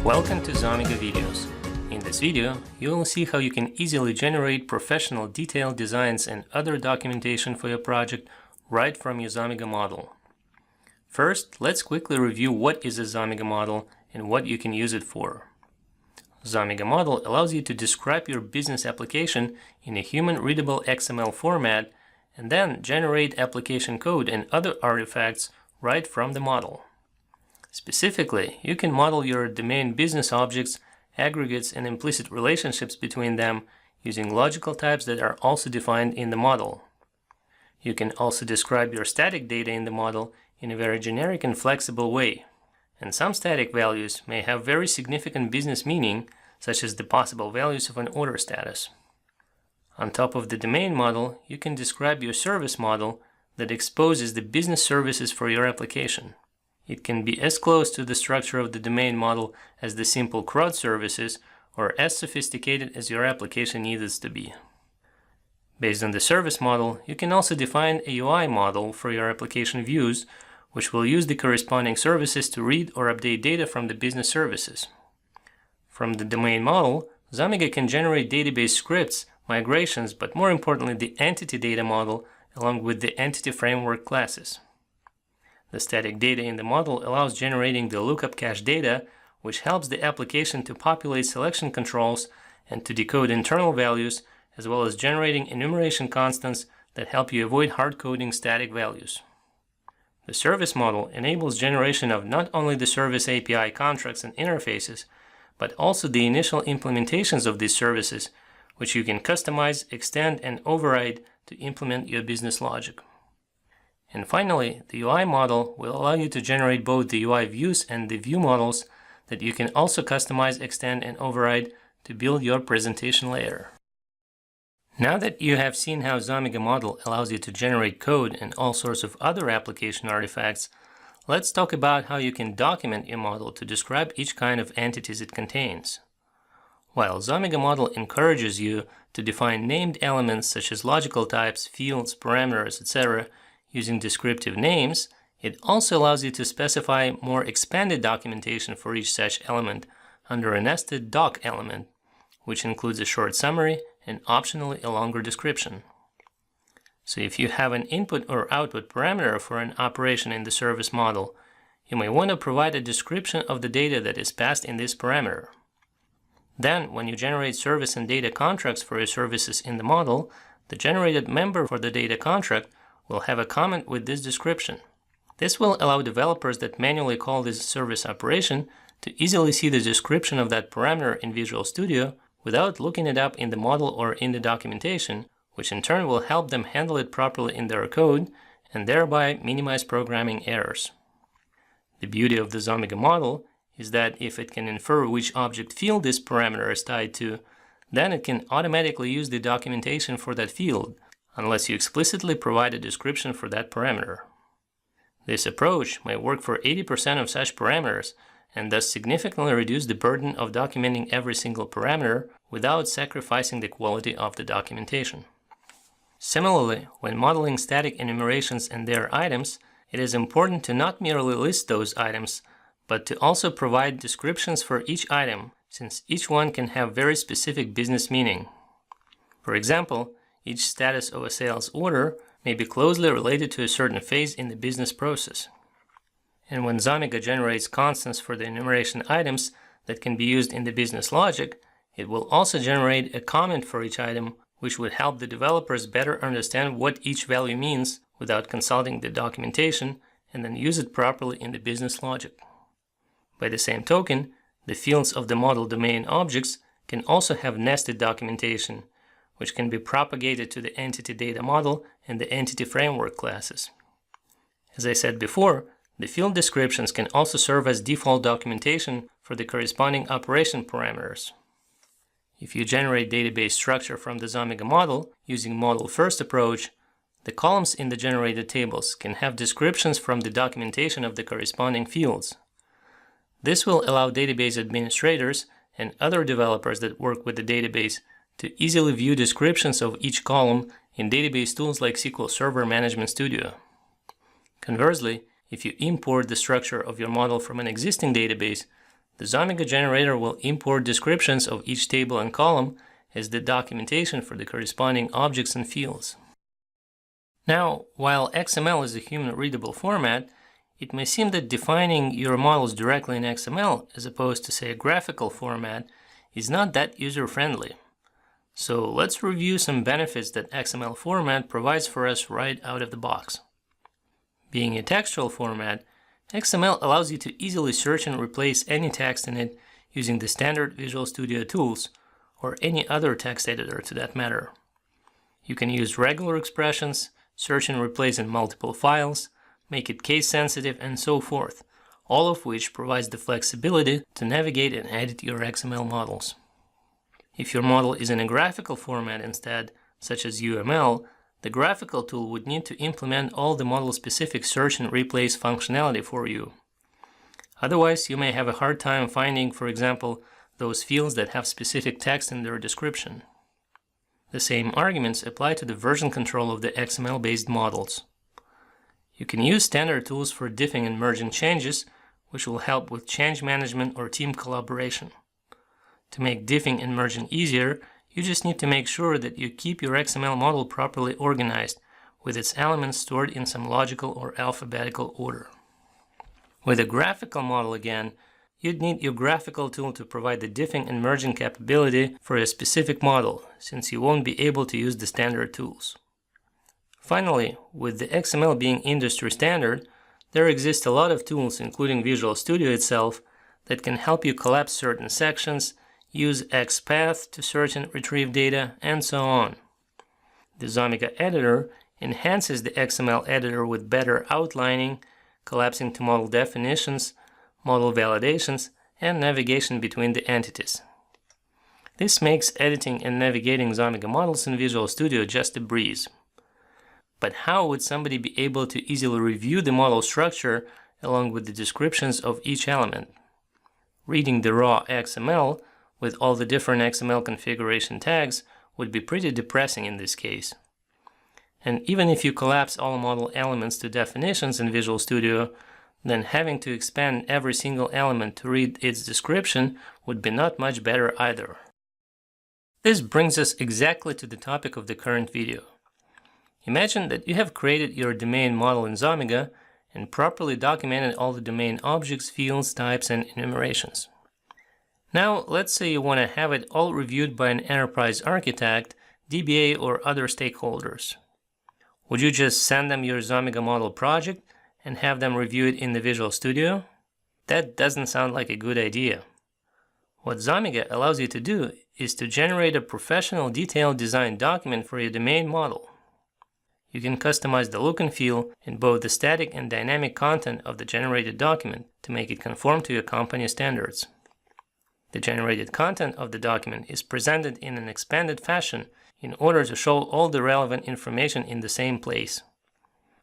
Welcome to Xomega Videos. In this video, you will see how you can easily generate professional detailed designs and other documentation for your project right from your Xomega model. First, let's quickly review what is a Xomega model and what you can use it for. Xomega model allows you to describe your business application in a human-readable XML format and then generate application code and other artifacts right from the model. Specifically, you can model your domain business objects, aggregates, and implicit relationships between them using logical types that are also defined in the model. You can also describe your static data in the model in a very generic and flexible way. And some static values may have very significant business meaning, such as the possible values of an order status. On top of the domain model, you can describe your service model that exposes the business services for your application. It can be as close to the structure of the domain model as the simple CRUD services, or as sophisticated as your application needs to be. Based on the service model, you can also define a UI model for your application views, which will use the corresponding services to read or update data from the business services. From the domain model, Xomega can generate database scripts, migrations, but more importantly the entity data model along with the entity framework classes. The static data in the model allows generating the lookup cache data, which helps the application to populate selection controls and to decode internal values, as well as generating enumeration constants that help you avoid hard-coding static values. The service model enables generation of not only the service API contracts and interfaces, but also the initial implementations of these services, which you can customize, extend, and override to implement your business logic. And finally, the UI model will allow you to generate both the UI views and the view models that you can also customize, extend, and override to build your presentation layer. Now that you have seen how Xomega model allows you to generate code and all sorts of other application artifacts, let's talk about how you can document your model to describe each kind of entities it contains. While Xomega model encourages you to define named elements such as logical types, fields, parameters, etc., using descriptive names, it also allows you to specify more expanded documentation for each such element under a nested doc element, which includes a short summary and optionally a longer description. So if you have an input or output parameter for an operation in the service model, you may want to provide a description of the data that is passed in this parameter. Then, when you generate service and data contracts for your services in the model, the generated member for the data contract will have a comment with this description. This will allow developers that manually call this service operation to easily see the description of that parameter in Visual Studio without looking it up in the model or in the documentation, which in turn will help them handle it properly in their code and thereby minimize programming errors. The beauty of the Xomega model is that if it can infer which object field this parameter is tied to, then it can automatically use the documentation for that field, unless you explicitly provide a description for that parameter. This approach may work for 80% of such parameters and thus significantly reduce the burden of documenting every single parameter without sacrificing the quality of the documentation. Similarly, when modeling static enumerations and their items, it is important to not merely list those items, but to also provide descriptions for each item, since each one can have very specific business meaning. For example, each status of a sales order may be closely related to a certain phase in the business process. And when Xomega generates constants for the enumeration items that can be used in the business logic, it will also generate a comment for each item, which would help the developers better understand what each value means without consulting the documentation and then use it properly in the business logic. By the same token, the fields of the model domain objects can also have nested documentation, which can be propagated to the entity data model and the entity framework classes. As I said before, the field descriptions can also serve as default documentation for the corresponding operation parameters. If you generate database structure from the Xomega model using model-first approach, the columns in the generated tables can have descriptions from the documentation of the corresponding fields. This will allow database administrators and other developers that work with the database to easily view descriptions of each column in database tools like SQL Server Management Studio. Conversely, if you import the structure of your model from an existing database, The Xomega generator will import descriptions of each table and column as the documentation for the corresponding objects and fields. Now, while XML is a human-readable format, it may seem that defining your models directly in XML, as opposed to, say, a graphical format, is not that user-friendly. So let's review some benefits that XML format provides for us right out of the box. Being a textual format, XML allows you to easily search and replace any text in it using the standard Visual Studio tools, or any other text editor to that matter. You can use regular expressions, search and replace in multiple files, make it case sensitive, and so forth, all of which provides the flexibility to navigate and edit your XML models. If your model is in a graphical format instead, such as UML, the graphical tool would need to implement all the model-specific search and replace functionality for you. Otherwise, you may have a hard time finding, for example, those fields that have specific text in their description. The same arguments apply to the version control of the XML-based models. You can use standard tools for diffing and merging changes, which will help with change management or team collaboration. To make diffing and merging easier, you just need to make sure that you keep your XML model properly organized, with its elements stored in some logical or alphabetical order. With a graphical model again, you'd need your graphical tool to provide the diffing and merging capability for a specific model, since you won't be able to use the standard tools. Finally, with the XML being industry standard, there exist a lot of tools, including Visual Studio itself, that can help you collapse certain sections, use XPath to search and retrieve data, and so on. The Xomega editor enhances the XML editor with better outlining, collapsing to model definitions, model validations, and navigation between the entities. This makes editing and navigating Xomega models in Visual Studio just a breeze. But how would somebody be able to easily review the model structure along with the descriptions of each element? Reading the raw XML with all the different XML configuration tags would be pretty depressing in this case. And even if you collapse all model elements to definitions in Visual Studio, then having to expand every single element to read its description would be not much better either. This brings us exactly to the topic of the current video. Imagine that you have created your domain model in Xomega and properly documented all the domain objects, fields, types, and enumerations. Now, let's say you want to have it all reviewed by an enterprise architect, DBA, or other stakeholders. Would you just send them your Xomega model project and have them review it in the Visual Studio? That doesn't sound like a good idea. What Xomega allows you to do is to generate a professional detailed design document for your domain model. You can customize the look and feel in both the static and dynamic content of the generated document to make it conform to your company standards. The generated content of the document is presented in an expanded fashion in order to show all the relevant information in the same place.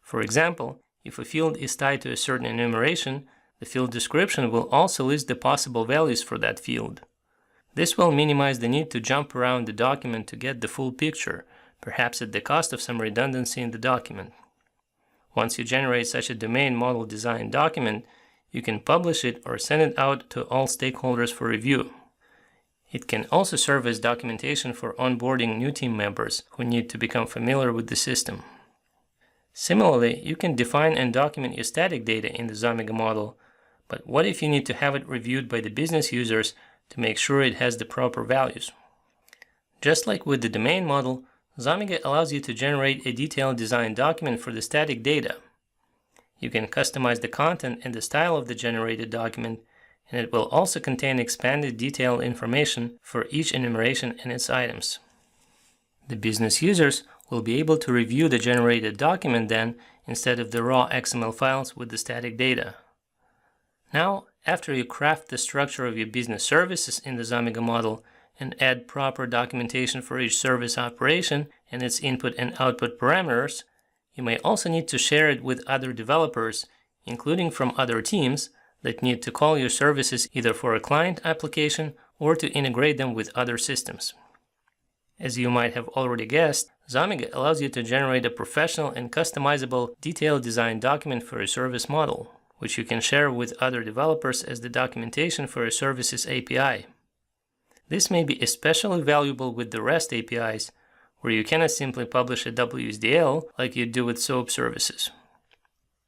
For example, if a field is tied to a certain enumeration, the field description will also list the possible values for that field. This will minimize the need to jump around the document to get the full picture, perhaps at the cost of some redundancy in the document. Once you generate such a domain model design document, you can publish it or send it out to all stakeholders for review. It can also serve as documentation for onboarding new team members who need to become familiar with the system. Similarly, you can define and document your static data in the Xomega model, but what if you need to have it reviewed by the business users to make sure it has the proper values? Just like with the domain model, Xomega allows you to generate a detailed design document for the static data. You can customize the content and the style of the generated document, and it will also contain expanded detailed information for each enumeration and its items. The business users will be able to review the generated document then, instead of the raw XML files with the static data. Now, after you craft the structure of your business services in the Xomega model and add proper documentation for each service operation and its input and output parameters, you may also need to share it with other developers, including from other teams that need to call your services either for a client application or to integrate them with other systems. As you might have already guessed, Xomega allows you to generate a professional and customizable detailed design document for a service model. which you can share with other developers as the documentation for your services API. This may be especially valuable with the REST APIs, where you cannot simply publish a WSDL like you do with SOAP services.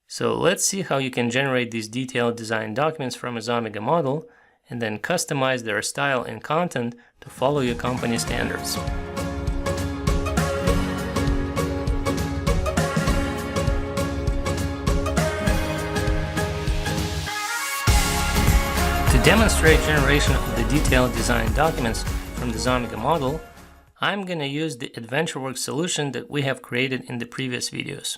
So let's see how you can generate these detailed design documents from a Xomega model and then customize their style and content to follow your company standards. To demonstrate generation of the detailed design documents from the Xomega model, I'm going to use the AdventureWorks solution that we have created in the previous videos.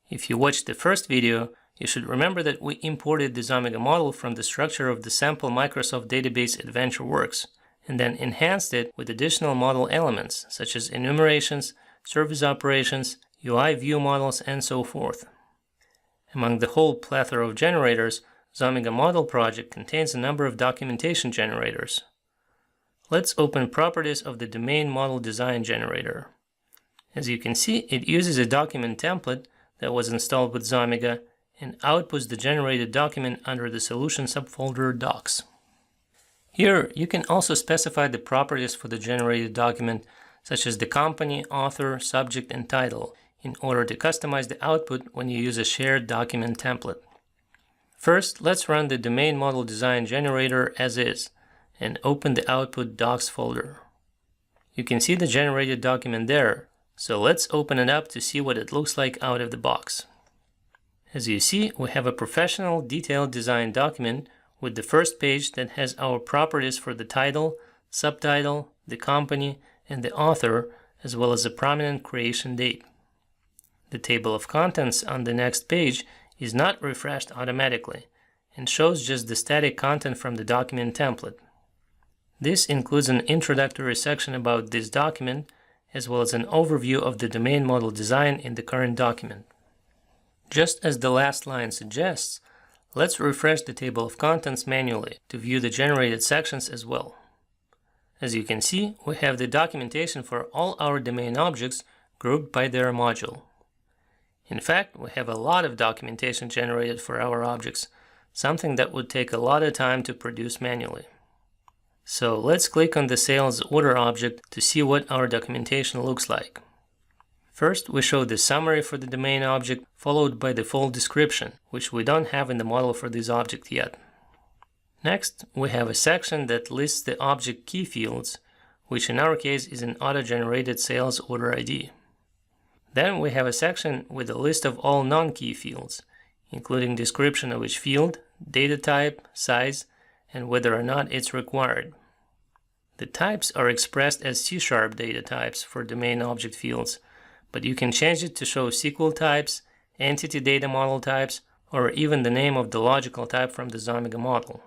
If you watched the first video, you should remember that we imported the Xomega model from the structure of the sample Microsoft database AdventureWorks, and then enhanced it with additional model elements such as enumerations, service operations, UI view models, and so forth. Among the whole plethora of generators, Xomega model project contains a number of documentation generators. Let's open properties of the domain model design generator. As you can see, it uses a document template that was installed with Xomega and outputs the generated document under the solution subfolder docs. Here, you can also specify the properties for the generated document, such as the company, author, subject, and title, in order to customize the output when you use a shared document template. First, let's run the domain model design generator as is and open the output docs folder. You can see the generated document there, so let's open it up to see what it looks like out of the box. As you see, we have a professional detailed design document with the first page that has our properties for the title, subtitle, the company, and the author, as well as a prominent creation date. The table of contents on the next page is not refreshed automatically and shows just the static content from the document template. This includes an introductory section about this document, as well as an overview of the domain model design in the current document. Just as the last line suggests, let's refresh the table of contents manually to view the generated sections as well. As you can see, we have the documentation for all our domain objects grouped by their module. In fact, we have a lot of documentation generated for our objects, something that would take a lot of time to produce manually. So let's click on the sales order object to see what our documentation looks like. First, we show the summary for the domain object, followed by the full description, which we don't have in the model for this object yet. Next, we have a section that lists the object key fields, which in our case is an auto-generated sales order ID. Then we have a section with a list of all non-key fields, including description of each field, data type, size, and whether or not it's required. The types are expressed as C# data types for domain object fields, but you can change it to show SQL types, entity data model types, or even the name of the logical type from the Xomega model.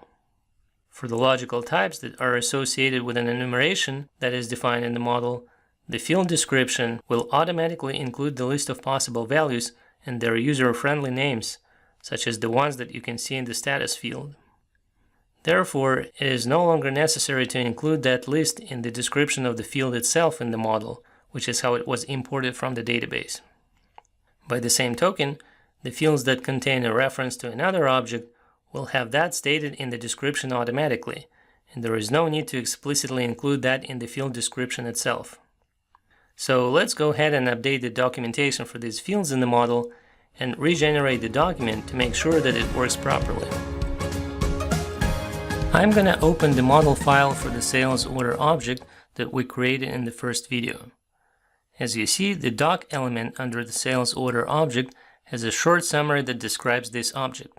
For the logical types that are associated with an enumeration that is defined in the model, the field description will automatically include the list of possible values and their user-friendly names, such as the ones that you can see in the status field. Therefore, it is no longer necessary to include that list in the description of the field itself in the model, which is how it was imported from the database. By the same token, the fields that contain a reference to another object will have that stated in the description automatically, and there is no need to explicitly include that in the field description itself. So let's go ahead and update the documentation for these fields in the model and regenerate the document to make sure that it works properly. I'm going to open the model file for the sales order object that we created in the first video. As you see, the doc element under the sales order object has a short summary that describes this object.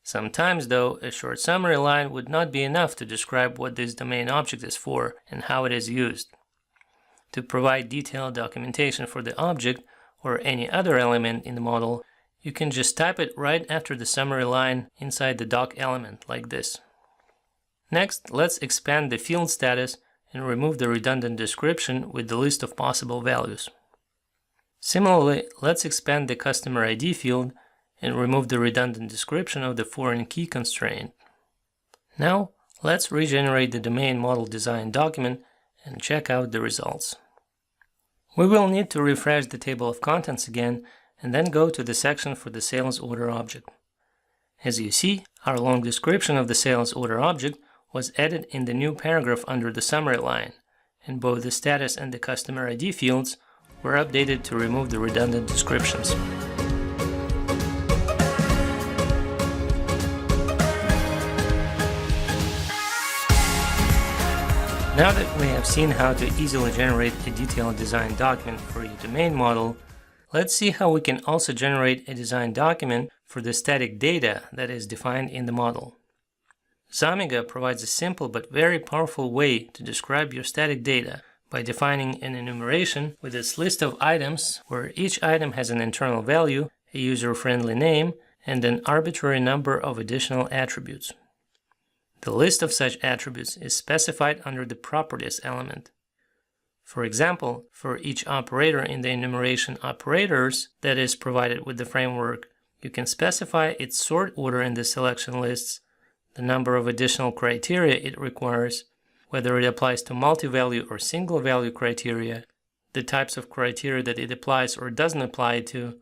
Sometimes, though, a short summary line would not be enough to describe what this domain object is for and how it is used. To provide detailed documentation for the object or any other element in the model, you can just type it right after the summary line inside the doc element, like this. Next, let's expand the field status and remove the redundant description with the list of possible values. Similarly, let's expand the customer ID field and remove the redundant description of the foreign key constraint. Now, let's regenerate the domain model design document and check out the results. We will need to refresh the table of contents again and then go to the section for the sales order object. As you see, our long description of the sales order object was added in the new paragraph under the summary line, and both the status and the customer ID fields were updated to remove the redundant descriptions. Now that we have seen how to easily generate a detailed design document for your domain model, let's see how we can also generate a design document for the static data that is defined in the model. Xomega provides a simple but very powerful way to describe your static data by defining an enumeration with its list of items where each item has an internal value, a user-friendly name, and an arbitrary number of additional attributes. The list of such attributes is specified under the Properties element. For example, for each operator in the enumeration operators that is provided with the framework, you can specify its sort order in the selection lists, the number of additional criteria it requires, whether it applies to multi-value or single-value criteria, the types of criteria that it applies or doesn't apply to,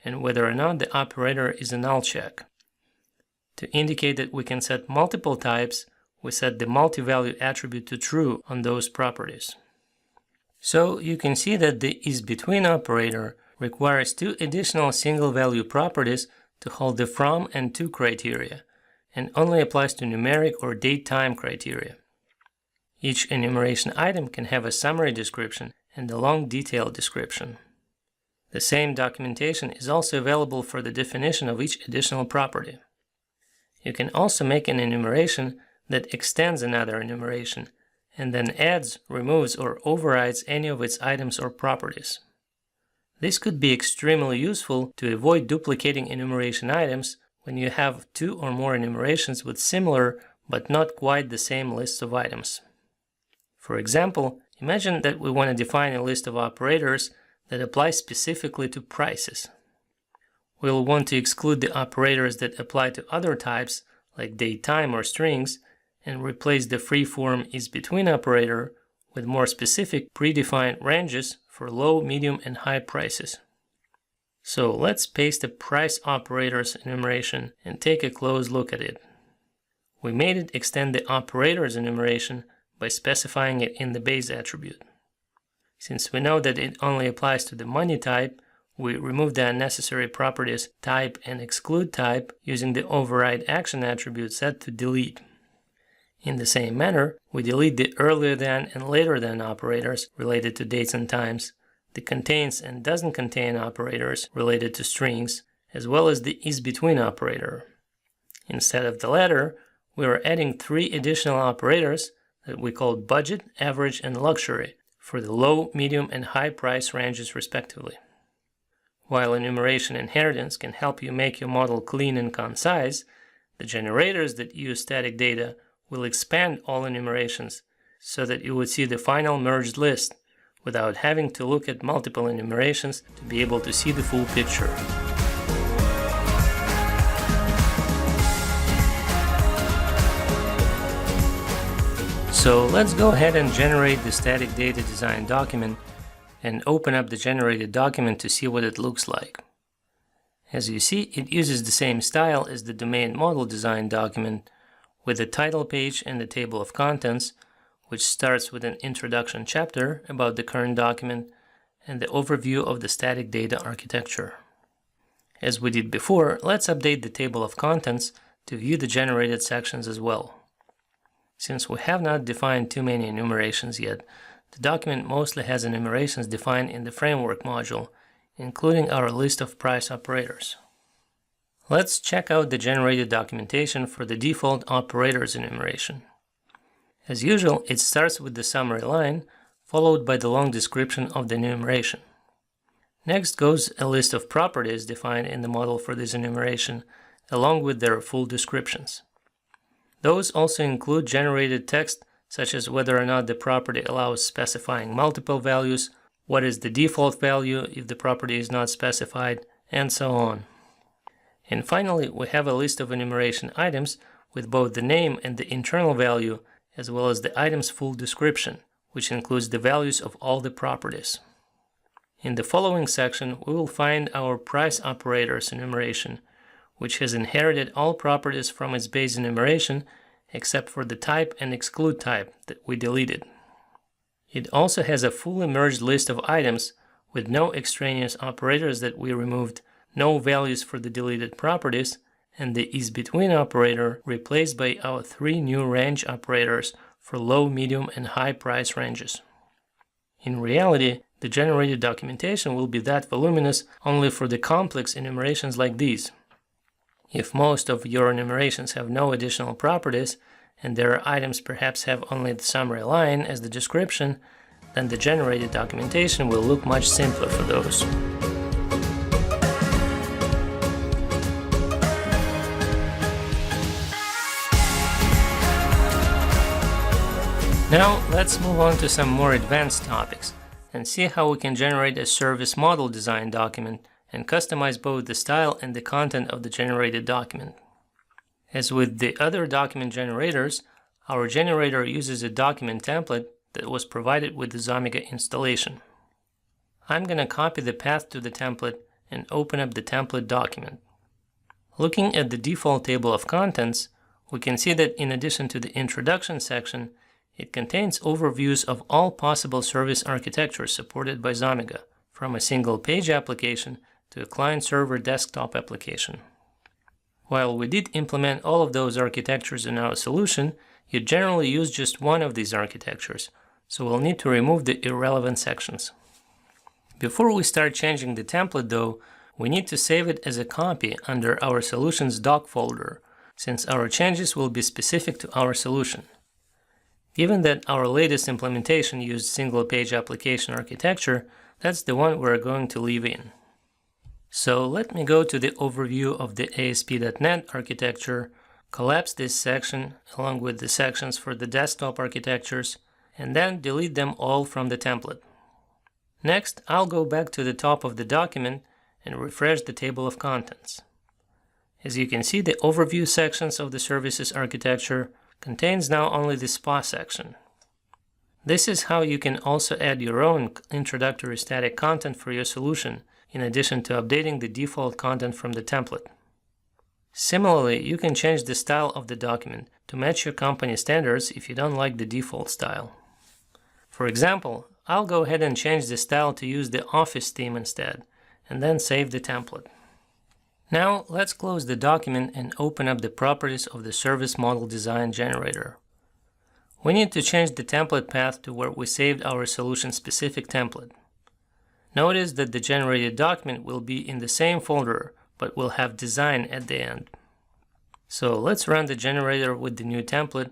and whether or not the operator is a null check. To indicate that we can set multiple types, we set the multi-value attribute to true on those properties. So you can see that the isBetween operator requires two additional single-value properties to hold the from and to criteria, and only applies to numeric or date-time criteria. Each enumeration item can have a summary description and a long detailed description. The same documentation is also available for the definition of each additional property. You can also make an enumeration that extends another enumeration and then adds, removes, or overrides any of its items or properties. This could be extremely useful to avoid duplicating enumeration items when you have two or more enumerations with similar but not quite the same lists of items. For example, imagine that we want to define a list of operators that apply specifically to prices. We'll want to exclude the operators that apply to other types, like date, time, or strings, and replace the free-form isBetween operator with more specific predefined ranges for low, medium, and high prices. So let's paste the price operators enumeration and take a close look at it. We made it extend the operators enumeration by specifying it in the base attribute. Since we know that it only applies to the money type, we remove the unnecessary properties type and exclude type using the override action attribute set to delete. In the same manner, we delete the earlier than and later than operators related to dates and times, the contains and doesn't contain operators related to strings, as well as the isBetween operator. Instead of the latter, we are adding three additional operators that we call budget, average, and luxury for the low, medium, and high price ranges respectively. While enumeration inheritance can help you make your model clean and concise, the generators that use static data will expand all enumerations so that you would see the final merged list without having to look at multiple enumerations to be able to see the full picture. So let's go ahead and generate the static data design document and open up the generated document to see what it looks like. As you see, it uses the same style as the domain model design document with the title page and the table of contents, which starts with an introduction chapter about the current document and the overview of the static data architecture. As we did before, let's update the table of contents to view the generated sections as well. Since we have not defined too many enumerations yet, the document mostly has enumerations defined in the framework module, including our list of price operators. Let's check out the generated documentation for the default operators enumeration. As usual, it starts with the summary line, followed by the long description of the enumeration. Next goes a list of properties defined in the model for this enumeration, along with their full descriptions. Those also include generated text, such as whether or not the property allows specifying multiple values, what is the default value if the property is not specified, and so on. And finally, we have a list of enumeration items with both the name and the internal value, as well as the item's full description, which includes the values of all the properties. In the following section, we will find our price operators enumeration, which has inherited all properties from its base enumeration except for the type and exclude type that we deleted. It also has a fully merged list of items with no extraneous operators that we removed, no values for the deleted properties, and the isBetween operator replaced by our 3 new range operators for low, medium, and high price ranges. In reality, the generated documentation will be that voluminous only for the complex enumerations like these. If most of your enumerations have no additional properties, and their items perhaps have only the summary line as the description, then the generated documentation will look much simpler for those. Now let's move on to some more advanced topics and see how we can generate a service model design document and customize both the style and the content of the generated document. As with the other document generators, our generator uses a document template that was provided with the Xomega installation. I'm going to copy the path to the template and open up the template document. Looking at the default table of contents, we can see that in addition to the introduction section, it contains overviews of all possible service architectures supported by Xomega, from a single page application to a client-server desktop application. While we did implement all of those architectures in our solution, you generally use just one of these architectures, so we'll need to remove the irrelevant sections. Before we start changing the template though, we need to save it as a copy under our solutions doc folder, since our changes will be specific to our solution. Given that our latest implementation used single-page application architecture, that's the one we're going to leave in. So let me go to the overview of the ASP.NET architecture, collapse this section along with the sections for the desktop architectures, and then delete them all from the template. Next, I'll go back to the top of the document and refresh the table of contents. As you can see, the overview sections of the services architecture contains now only the SPA section. This is how you can also add your own introductory static content for your solution, in addition to updating the default content from the template. Similarly, you can change the style of the document to match your company standards if you don't like the default style. For example, I'll go ahead and change the style to use the Office theme instead, and then save the template. Now let's close the document and open up the properties of the service model design generator. We need to change the template path to where we saved our solution-specific template. Notice that the generated document will be in the same folder, but will have design at the end. So let's run the generator with the new template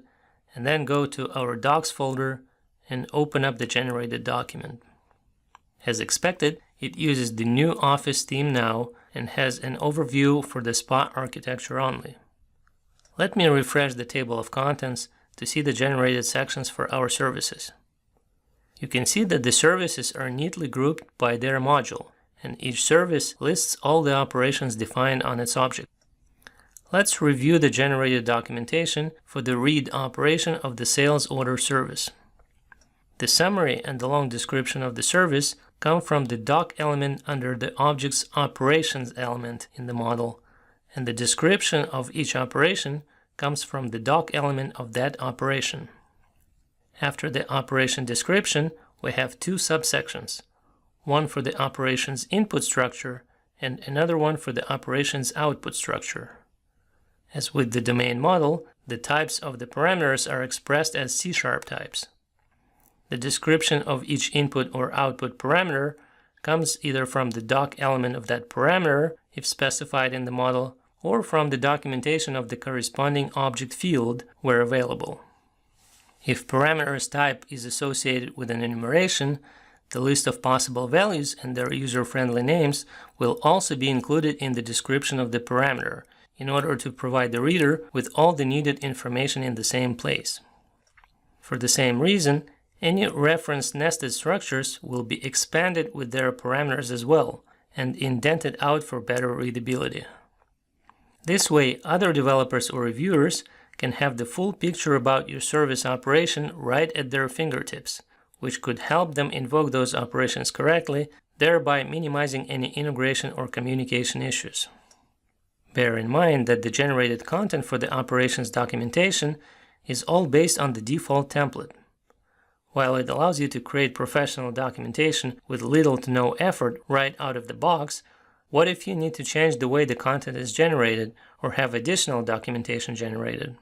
and then go to our docs folder and open up the generated document. As expected, it uses the new Office theme now and has an overview for the SPA architecture only. Let me refresh the table of contents to see the generated sections for our services. You can see that the services are neatly grouped by their module, and each service lists all the operations defined on its object. Let's review the generated documentation for the read operation of the sales order service. The summary and the long description of the service come from the doc element under the object's operations element in the model, and the description of each operation comes from the doc element of that operation. After the operation description, we have two subsections, one for the operations input structure and another one for the operations output structure. As with the domain model, the types of the parameters are expressed as C# types. The description of each input or output parameter comes either from the doc element of that parameter, if specified in the model, or from the documentation of the corresponding object field where available. If parameter's type is associated with an enumeration, the list of possible values and their user-friendly names will also be included in the description of the parameter, in order to provide the reader with all the needed information in the same place. For the same reason, any referenced nested structures will be expanded with their parameters as well, and indented out for better readability. This way, other developers or reviewers can have the full picture about your service operation right at their fingertips, which could help them invoke those operations correctly, thereby minimizing any integration or communication issues. Bear in mind that the generated content for the operations documentation is all based on the default template. While it allows you to create professional documentation with little to no effort right out of the box, what if you need to change the way the content is generated or have additional documentation generated?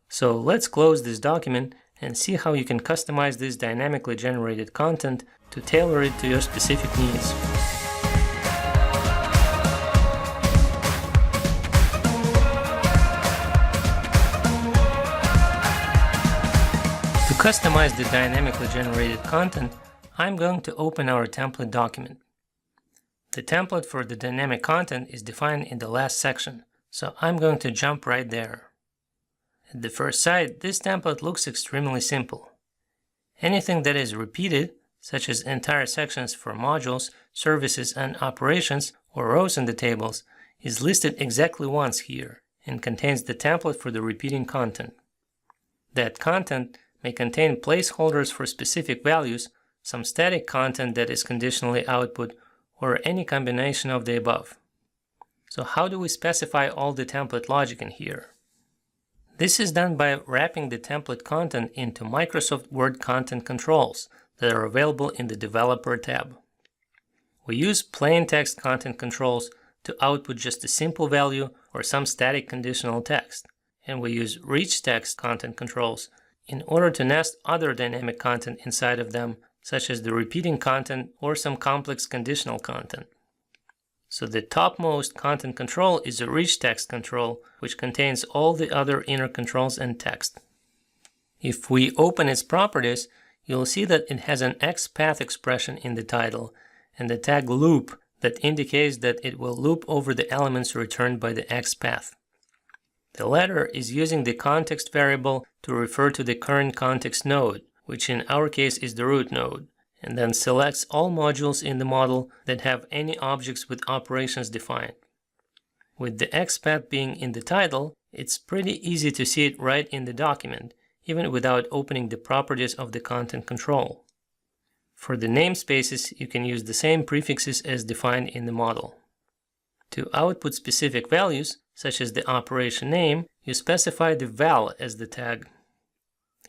So let's close this document and see how you can customize this dynamically generated content to tailor it to your specific needs. To customize the dynamically generated content, I'm going to open our template document. The template for the dynamic content is defined in the last section, so I'm going to jump right there. At the first sight, this template looks extremely simple. Anything that is repeated, such as entire sections for modules, services, and operations, or rows in the tables, is listed exactly once here and contains the template for the repeating content. That content may contain placeholders for specific values, some static content that is conditionally output, or any combination of the above. So how do we specify all the template logic in here? This is done by wrapping the template content into Microsoft Word content controls that are available in the Developer tab. We use plain text content controls to output just a simple value or some static conditional text, and we use rich text content controls in order to nest other dynamic content inside of them, such as the repeating content or some complex conditional content. So the topmost content control is a rich text control, which contains all the other inner controls and text. If we open its properties, you'll see that it has an XPath expression in the title and the tag loop that indicates that it will loop over the elements returned by the XPath. The latter is using the context variable to refer to the current context node, which in our case is the root node, and then selects all modules in the model that have any objects with operations defined. With the XPath being in the title, it's pretty easy to see it right in the document, even without opening the properties of the content control. For the namespaces, you can use the same prefixes as defined in the model. To output specific values, such as the operation name, you specify the val as the tag.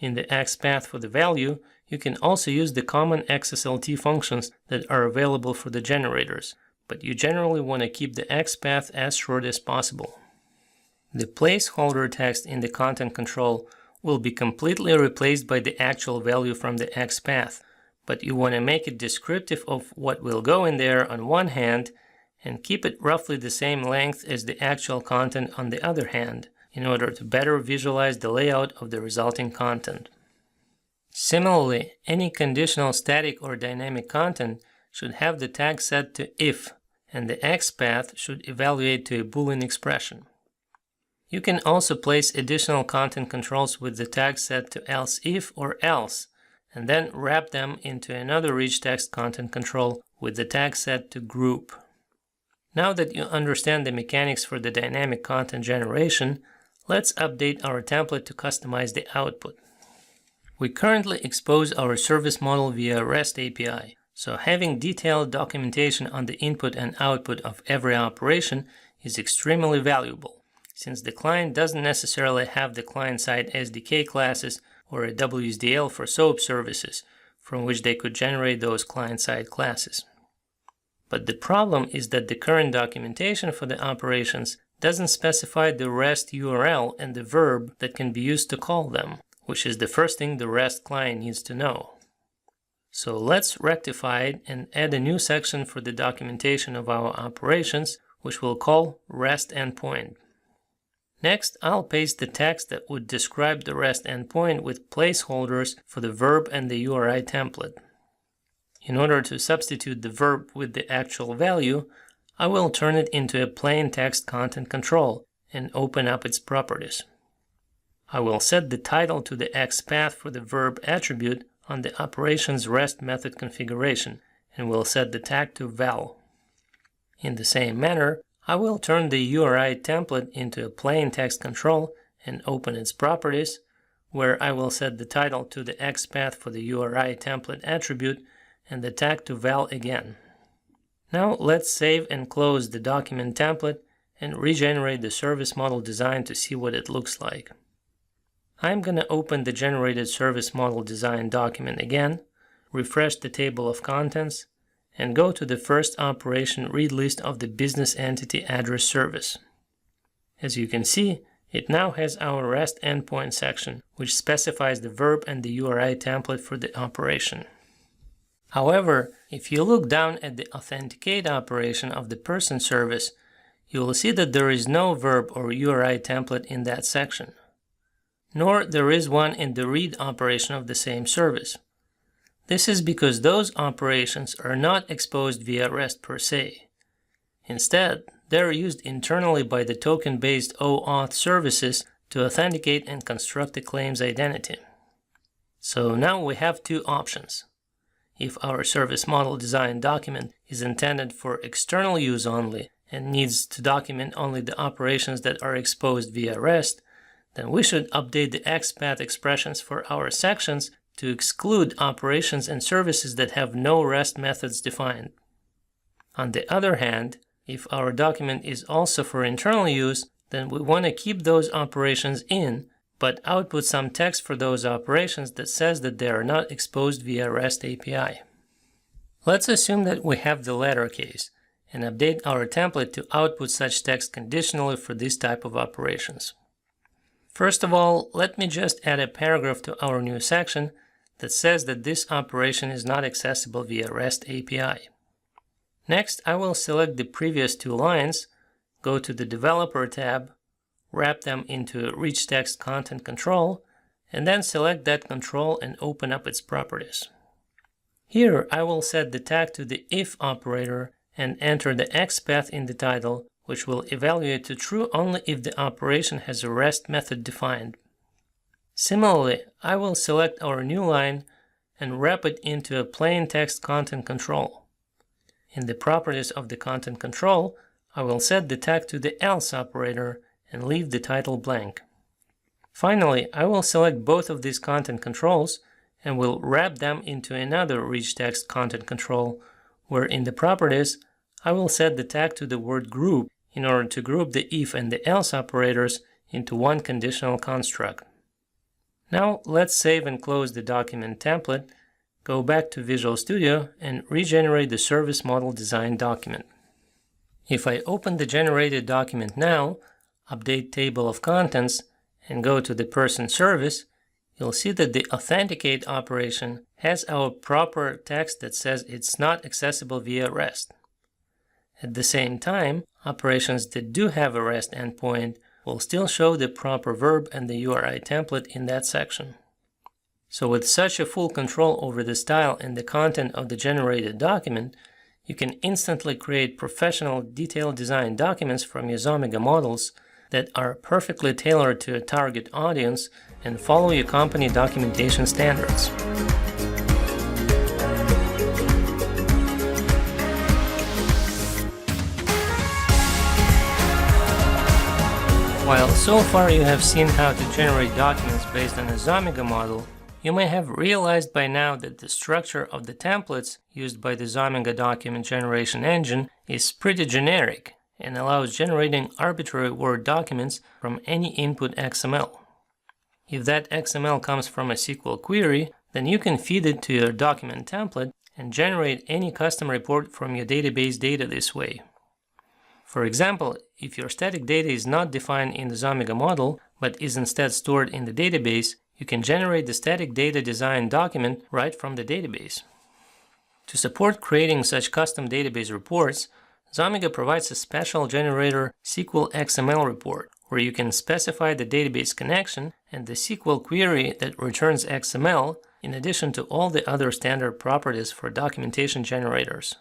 In the XPath for the value, you can also use the common XSLT functions that are available for the generators, but you generally want to keep the XPath as short as possible. The placeholder text in the content control will be completely replaced by the actual value from the XPath, but you want to make it descriptive of what will go in there on one hand and keep it roughly the same length as the actual content on the other hand, in order to better visualize the layout of the resulting content. Similarly, any conditional static or dynamic content should have the tag set to if, and the XPath should evaluate to a Boolean expression. You can also place additional content controls with the tag set to else if or else, and then wrap them into another rich text content control with the tag set to group. Now that you understand the mechanics for the dynamic content generation, let's update our template to customize the output. We currently expose our service model via REST API, so having detailed documentation on the input and output of every operation is extremely valuable, since the client doesn't necessarily have the client-side SDK classes or a WSDL for SOAP services, from which they could generate those client-side classes. But the problem is that the current documentation for the operations doesn't specify the REST URL and the verb that can be used to call them, which is the first thing the REST client needs to know. So let's rectify it and add a new section for the documentation of our operations, which we'll call REST endpoint. Next, I'll paste the text that would describe the REST endpoint with placeholders for the verb and the URI template. In order to substitute the verb with the actual value, I will turn it into a plain text content control and open up its properties. I will set the title to the XPath for the verb attribute on the operations REST method configuration and will set the tag to val. In the same manner, I will turn the URI template into a plain text control and open its properties, where I will set the title to the XPath for the URI template attribute and the tag to val again. Now let's save and close the document template and regenerate the service model design to see what it looks like. I'm going to open the generated service model design document again, refresh the table of contents, and go to the first operation read list of the business entity address service. As you can see, it now has our REST endpoint section, which specifies the verb and the URI template for the operation. However, if you look down at the authenticate operation of the person service, you will see that there is no verb or URI template in that section, nor there is one in the read operation of the same service. This is because those operations are not exposed via REST per se. Instead, they're used internally by the token-based OAuth services to authenticate and construct the claim's identity. So now we have two options. If our service model design document is intended for external use only and needs to document only the operations that are exposed via REST, then we should update the XPath expressions for our sections to exclude operations and services that have no REST methods defined. On the other hand, if our document is also for internal use, then we want to keep those operations in, but output some text for those operations that says that they are not exposed via REST API. Let's assume that we have the latter case and update our template to output such text conditionally for this type of operations. First of all, let me just add a paragraph to our new section that says that this operation is not accessible via REST API. Next, I will select the previous two lines, go to the Developer tab, wrap them into Rich Text Content Control, and then select that control and open up its properties. Here, I will set the tag to the if operator and enter the XPath in the title, which will evaluate to true only if the operation has a REST method defined. Similarly, I will select our new line and wrap it into a plain text content control. In the properties of the content control, I will set the tag to the else operator and leave the title blank. Finally, I will select both of these content controls and will wrap them into another rich text content control, where in the properties, I will set the tag to the word group in order to group the if and the else operators into one conditional construct. Now let's save and close the document template, go back to Visual Studio and regenerate the service model design document. If I open the generated document now, update table of contents, and go to the person service, you'll see that the authenticate operation has our proper text that says it's not accessible via REST. At the same time, operations that do have a REST endpoint will still show the proper verb and the URI template in that section. So with such a full control over the style and the content of the generated document, you can instantly create professional detailed design documents from your Xomega models that are perfectly tailored to a target audience and follow your company documentation standards. While so far you have seen how to generate documents based on a Xomega model, you may have realized by now that the structure of the templates used by the Xomega document generation engine is pretty generic and allows generating arbitrary Word documents from any input XML. If that XML comes from a SQL query, then you can feed it to your document template and generate any custom report from your database data this way. For example, if your static data is not defined in the Xomega model, but is instead stored in the database, you can generate the static data design document right from the database. To support creating such custom database reports, Xomega provides a special generator SQL XML report, where you can specify the database connection and the SQL query that returns XML, in addition to all the other standard properties for documentation generators.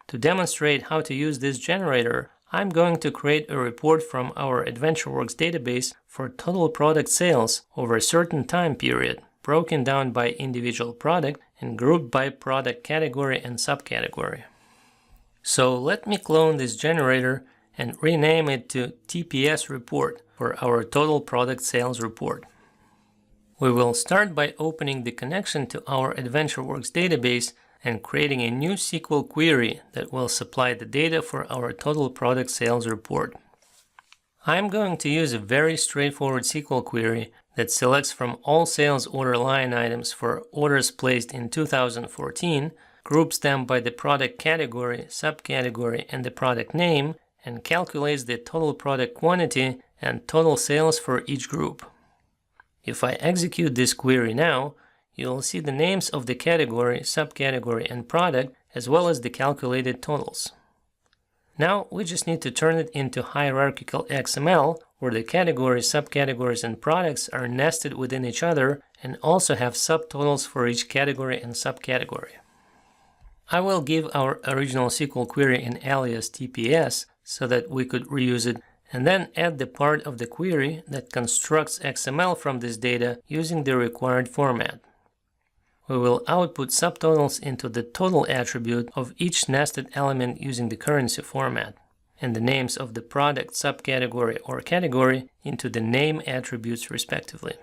To demonstrate how to use this generator, I'm going to create a report from our AdventureWorks database for total product sales over a certain time period, broken down by individual product and grouped by product category and subcategory. So let me clone this generator and rename it to TPS Report for our total product sales report. We will start by opening the connection to our AdventureWorks database and creating a new SQL query that will supply the data for our total product sales report. I'm going to use a very straightforward SQL query that selects from all sales order line items for orders placed in 2014, groups them by the product category, subcategory, and the product name, and calculates the total product quantity and total sales for each group. If I execute this query now, you'll see the names of the category, subcategory, and product, as well as the calculated totals. Now we just need to turn it into hierarchical XML, where the categories, subcategories, and products are nested within each other and also have subtotals for each category and subcategory. I will give our original SQL query an alias TPS so that we could reuse it, and then add the part of the query that constructs XML from this data using the required format. We will output subtotals into the total attribute of each nested element using the currency format, and the names of the product, subcategory, or category into the name attributes respectively.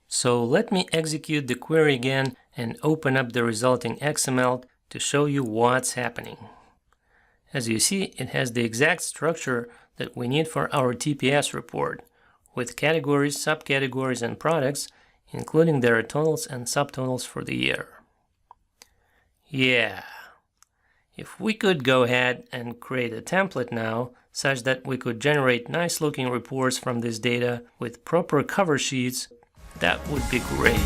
So let me execute the query again and open up the resulting XML to show you what's happening. As you see, it has the exact structure that we need for our TPS report, with categories, subcategories, and products, including their totals and subtotals for the year. Yeah, if we could go ahead and create a template now, such that we could generate nice looking reports from this data with proper cover sheets, that would be great.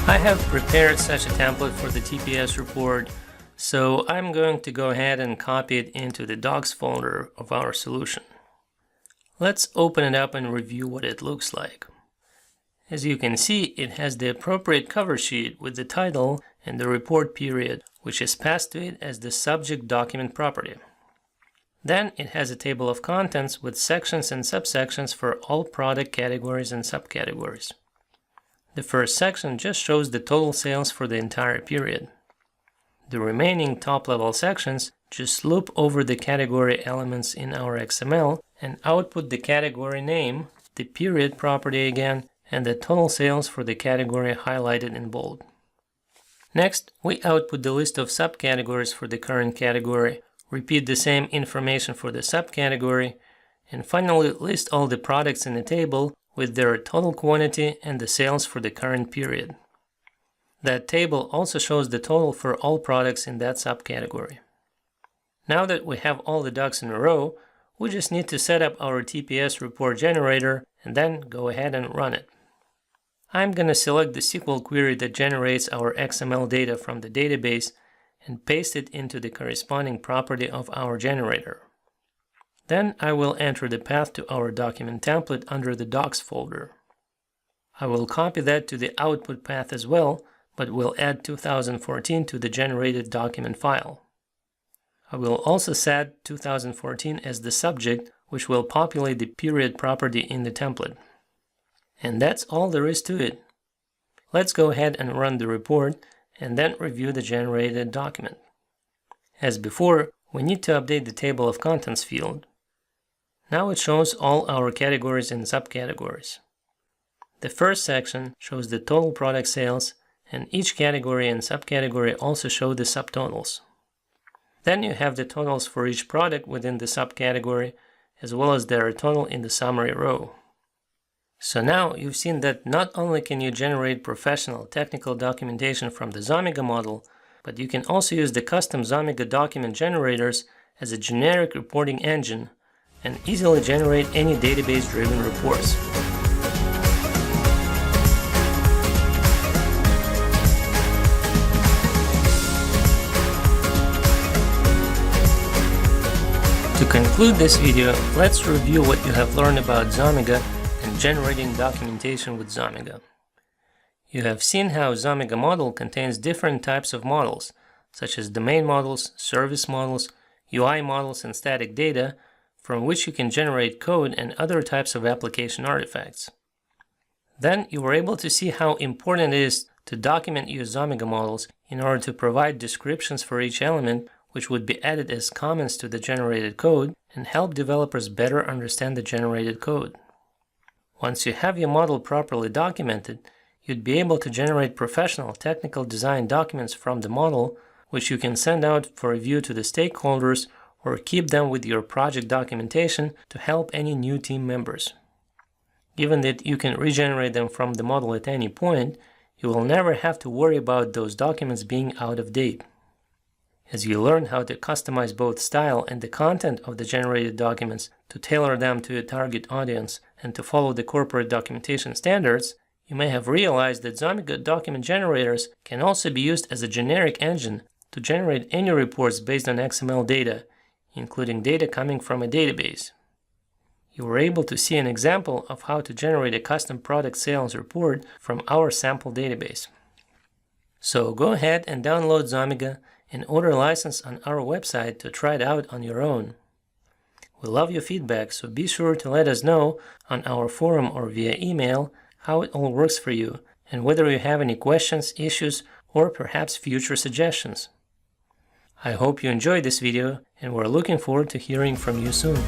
I have prepared such a template for the TPS report, so I'm going to go ahead and copy it into the docs folder of our solution. Let's open it up and review what it looks like. As you can see, it has the appropriate cover sheet with the title and the report period, which is passed to it as the subject document property. Then it has a table of contents with sections and subsections for all product categories and subcategories. The first section just shows the total sales for the entire period. The remaining top-level sections just loop over the category elements in our XML and output the category name, the period property again, and the total sales for the category highlighted in bold. Next, we output the list of subcategories for the current category, repeat the same information for the subcategory, and finally list all the products in the table with their total quantity and the sales for the current period. That table also shows the total for all products in that subcategory. Now that we have all the ducks in a row, we just need to set up our TPS report generator and then go ahead and run it. I'm going to select the SQL query that generates our XML data from the database and paste it into the corresponding property of our generator. Then I will enter the path to our document template under the docs folder. I will copy that to the output path as well, but will add 2014 to the generated document file. I will also set 2014 as the subject, which will populate the period property in the template. And that's all there is to it. Let's go ahead and run the report and then review the generated document. As before, we need to update the table of contents field. Now it shows all our categories and subcategories. The first section shows the total product sales, and each category and subcategory also show the subtotals. Then you have the totals for each product within the subcategory, as well as their total in the summary row. So now you've seen that not only can you generate professional technical documentation from the Xomega model, but you can also use the custom Xomega document generators as a generic reporting engine and easily generate any database-driven reports. To conclude this video, let's review what you have learned about Xomega and generating documentation with Xomega. You have seen how Xomega model contains different types of models, such as domain models, service models, UI models, and static data, from which you can generate code and other types of application artifacts. Then you were able to see how important it is to document your Xomega models in order to provide descriptions for each element which would be added as comments to the generated code and help developers better understand the generated code. Once you have your model properly documented, you'd be able to generate professional technical design documents from the model, which you can send out for review to the stakeholders or keep them with your project documentation to help any new team members. Given that you can regenerate them from the model at any point, you will never have to worry about those documents being out of date. As you learn how to customize both style and the content of the generated documents to tailor them to a target audience and to follow the corporate documentation standards, you may have realized that Xomega document generators can also be used as a generic engine to generate any reports based on XML data, including data coming from a database. You were able to see an example of how to generate a custom product sales report from our sample database. So go ahead and download Xomega and order a license on our website to try it out on your own. We love your feedback, so be sure to let us know on our forum or via email how it all works for you and whether you have any questions, issues, or perhaps future suggestions. I hope you enjoyed this video and we're looking forward to hearing from you soon.